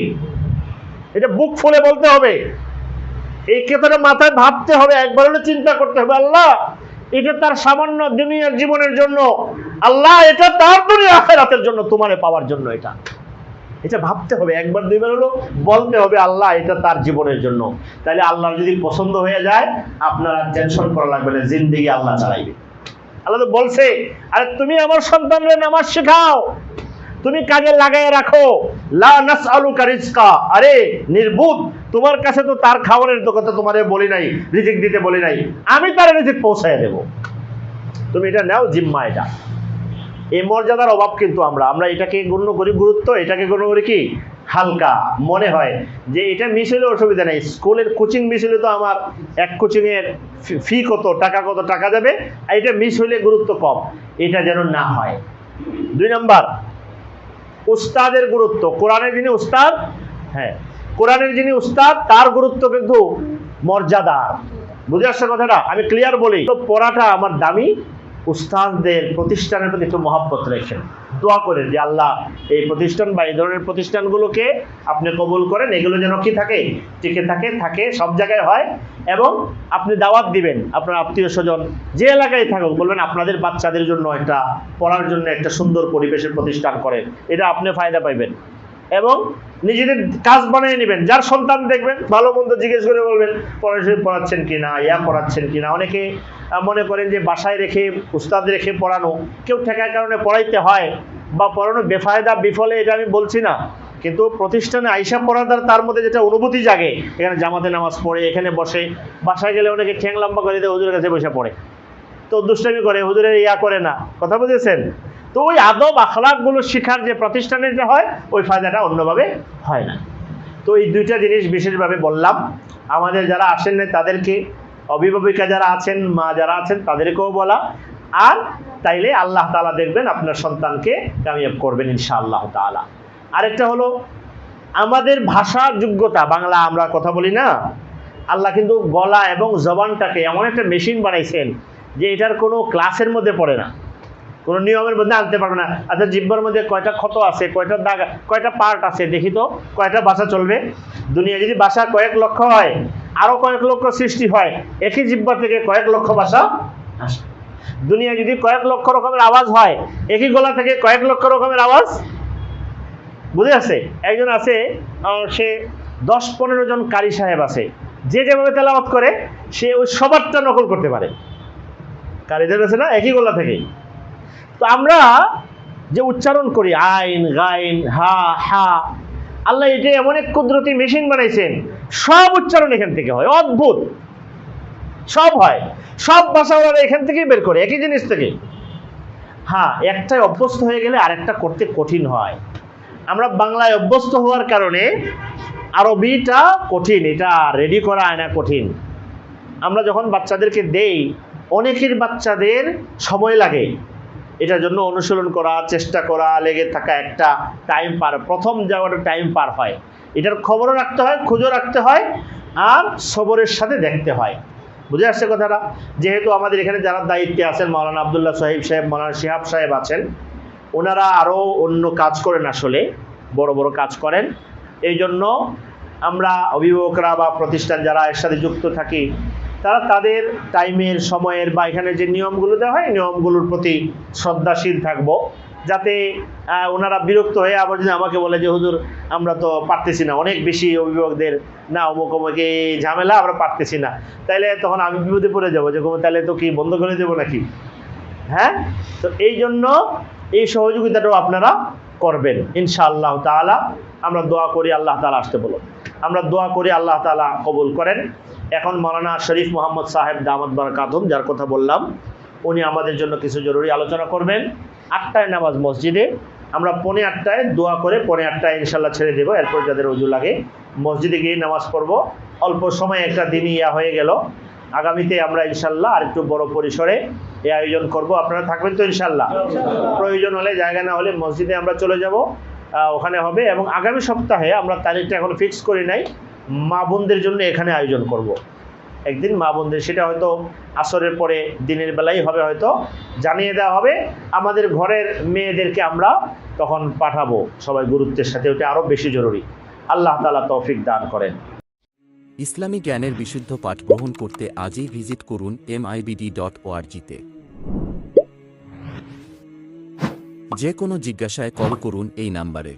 এটা বুক ফুলে বলতে হবে, এই ক্ষেত্রে মাথায় ভাবতে হবে, একবার হলে চিন্তা করতে হবে, আল্লাহ এটা তার সামান্য দুনিয়ার জীবনের জন্য, আল্লাহ এটা তার দুনিয়া আখিরাতের জন্য, তোমারে পাওয়ার জন্য। এটা ভাবতে হবে, একবার দুইবার হলো বলতে হবে, আল্লাহ এটা তার জীবনের জন্য। তাহলে আল্লাহ যদি পছন্দ হয়ে যায়, আপনারা টেনশন করা লাগবে না, জিন্দেগি আল্লাহ চালাইবে। আল্লাহ তো বলছে, আরে তুমি আমার সন্তানরে নামাজ শেখাও, তুমি কাজে লাগায় রাখো, লা নাসআলুকা রিজকা, আরে নির্বুদ, তোমার কাছে তো তার খাবারের কথা তোমারে বলি নাই, রিজিক দিতে বলি নাই, আমি তার রিজিক পৌঁছায় দেব, তুমি এটা নাও জিম্মা। এটা এই মর্যাদার অভাব কিন্তু আমরা এটাকে গণ্য করি গুরুত্ব, এটাকে গণ্য করি কি হালকা, মনে হয় যে এটা মিস হলে অসুবিধা নেই। স্কুলের কোচিং মিস হলে তো আমার এক কোচিংয়ের ফি কত টাকা যাবে, আর এটা মিস হলে গুরুত্ব কম, এটা যেন না হয়। 2 নাম্বার, উস্তাদের গুরুত্ব। কোরআনের যিনি উস্তাদ, হ্যাঁ কোরআনের যিনি উস্তাদ, তার গুরুত্ব কিন্তু মর্যাদার। বুঝে আসছে কথাটা? আমি ক্লিয়ার বলি, তো পড়াটা আমার দামি, উস্তাদদের প্রতিষ্ঠানের প্রতি একটু মহব্বত রেখেন, দোয়া করেন যে আল্লাহ এই প্রতিষ্ঠান বা এই ধরনের প্রতিষ্ঠানগুলোকে আপনি কবুল করেন, এগুলো যেন কি থাকে, টিকে থাকে সব জায়গায় হয়। এবং আপনি দাওয়াত দিবেন আপনার আত্মীয় স্বজন যে এলাকায় থাকুক, বলবেন আপনাদের বাচ্চাদের জন্য একটা পড়ার জন্য একটা সুন্দর পরিবেশের প্রতিষ্ঠান করেন, এটা আপনি ফায়দা পাইবেন। এবং নিজেদের কাজ বানিয়ে নেবেন, যার সন্তান দেখবেন ভালো মন্দ জিজ্ঞেস করে বলবেন পড়াচ্ছেন কিনা, পড়াচ্ছেন কিনা। অনেকে মনে করেন যে বাসায় রেখে উস্তাদ রেখে পড়ানো, কেউ ঠেকার কারণে পড়াইতে হয়, বা পড়ানো বেফায়দা বিফলে, এটা আমি বলছি না, কিন্তু প্রতিষ্ঠানে আইসা পড়াদার তার মধ্যে যেটা অনুভূতি জাগে, এখানে জামাতে নামাজ পড়ে এখানে বসে, বাসায় গেলে অনেকে ঠ্যাং লম্বা করে দিয়ে হুজুরের কাছে বসে পড়ে, তো দুষ্টামি করে, হুজুরের করে না, কথা বুঝেছেন? তো ওই আদব আখলাকগুলো শিখার যে প্রতিষ্ঠানেটা হয়, ওই ফায়দাটা অন্যভাবে হয় না। তো এই 2টা জিনিস বিশেষভাবে বললাম। আমাদের যারা আসেন না তাদেরকে, অভিভাবিকা যারা আছেন, মা যারা আছেন, তাদেরকেও বলা। আর তাইলে আল্লাহ তাআলা দেখবেন আপনার সন্তানকে কামিয়াব করবেন ইনশাআল্লাহ তাআলা। আরেকটা হলো আমাদের ভাষার যোগ্যতা। বাংলা আমরা কথা বলি না, আল্লাহ কিন্তু গলা এবং জবানটাকে এমন একটা মেশিন বানাইছেন যে এটার কোনো ক্লাসের মধ্যে পড়ে না, কোনো নিয়মের মধ্যে আনতে পারবে না। আচ্ছা জিহ্বার মধ্যে কয়টা ক্ষত আছে, কয়টা দাগ, কয়টা পার্ট আছে, দেখি তো কয়টা ভাষা চলবে। দুনিয়া যদি ভাষা কয়েক লক্ষ হয়, আরো কয়েক লক্ষ সৃষ্টি হয়, একই জিহ্বা থেকে কয়েক লক্ষ ভাষা আসে। দুনিয়া যদি কয়েক লক্ষ রকমের আওয়াজ হয়, একই গলা থেকে কয়েক লক্ষ রকমের আওয়াজ, বুঝে আছে? একজন আছে, সে 10-15 জন কারি সাহেব আছে, যে যেভাবে তেলাওয়াত করে সে ওই সবারটা নকল করতে পারে। কারিদের আছে না, একই গলা থেকেই। তো আমরা যে উচ্চারণ করি আইন গাইন হা হা, আল্লাহ এটা এমন এক কুদরতি মেশিন বানাইছেন, সব উচ্চারণ এখান থেকে হয়, অদ্ভুত সব হয়, সব ভাষা ওরা এখান থেকেই বের করে, একই জিনিস থেকে। হ্যাঁ, একটাই অভ্যস্ত হয়ে গেলে আরেকটা করতে কঠিন হয়। আমরা বাংলায় অভ্যস্ত হওয়ার কারণে আরবিটা কঠিন, এটা রেডি করা আয়না কঠিন। আমরা যখন বাচ্চাদেরকে দেই, অনেকের বাচ্চাদের সময় লাগে এটার জন্য, অনুশীলন করা, চেষ্টা করা, লেগে থাকা, একটা টাইম পার, প্রথম যাওয়াটা টাইম পার হয়। এটার খবরও রাখতে হয়, খুঁজও রাখতে হয়, আর সবরের সাথে দেখতে হয়। বুঝে আসছে কথাটা? যেহেতু আমাদের এখানে যারা দায়িত্বে আছেন, মাওলানা আবদুল্লাহ সাহিব সাহেব, মাওলানা শিহাব সাহেব আছেন, ওনারা আরও অন্য কাজ করেন, আসলে বড় বড় কাজ করেন। এই জন্য আমরা অভিভাবকরা বা প্রতিষ্ঠান যারা এর সাথে যুক্ত থাকি, তারা তাদের টাইমের, সময়ের বা এখানে যে নিয়মগুলো দেওয়া হয়, নিয়মগুলোর প্রতি শ্রদ্ধাশীল থাকবো, যাতে ওনারা বিরক্ত হয়ে আবার যদি আমাকে বলে যে হুজুর আমরা তো পারতেছি না, অনেক বেশি অভিভাবকদের না অমুক অমুকে ঝামেলা, আমরা পারতেছি না, তাইলে তখন আমি বিপদে পড়ে যাবো যে তাহলে তো কি বন্ধ করে দেবো নাকি? হ্যাঁ, তো এই জন্য এই সহযোগিতাটাও আপনারা করবেন ইনশাআল্লাহ তাআলা। আমরা দোয়া করি, আল্লাহ তাআলা আসতে বলো, আমরা দোয়া করি আল্লাহ তাআলা কবুল করেন। এখন মাওলানা শরীফ মোহাম্মদ সাহেব দামাত বারাকাতুহুম, যার কথা বললাম, উনি আমাদের জন্য কিছু জরুরি আলোচনা করবেন। 8টায় নামাজ মসজিদে, আমরা 8:45 দোয়া করে 8:45 ইনশাল্লাহ ছেড়ে দেবো। এরপর যাদের ওযু লাগে মসজিদে গিয়ে নামাজ পড়বো। অল্প সময় একটা দিনই হয়ে গেল। আগামীতে আমরা ইনশাল্লাহ আর একটু বড় পরিসরে এই আয়োজন করব। আপনারা থাকবেন তো ইনশাল্লাহ? প্রয়োজন হলে, জায়গা না হলে মসজিদে আমরা চলে যাব, ওখানে হবে। এবং আগামী সপ্তাহে আমরা তারিখটা এখন ফিক্স করি নাই, মা বোনদের জন্য এখানে আয়োজন করব। একদিন মা বোনদের, সেটা হয়তো আসরের পরে দিনের বেলাই হবে, হয়তো জানিয়ে দেওয়া হবে। আমাদের ঘরের মেয়েদেরকে আমরা তখন পাঠাবো সবাই গুরুত্বের সাথে, ওটা আরও বেশি জরুরি। আল্লাহ তাআলা তৌফিক দান করেন। ইসলামী জ্ঞানের বিশুদ্ধ পাঠ গ্রহণ করতে আজই ভিজিট করুন mibd.org-তে। যে কোনো জিজ্ঞাসায় কল করুন এই নাম্বারে।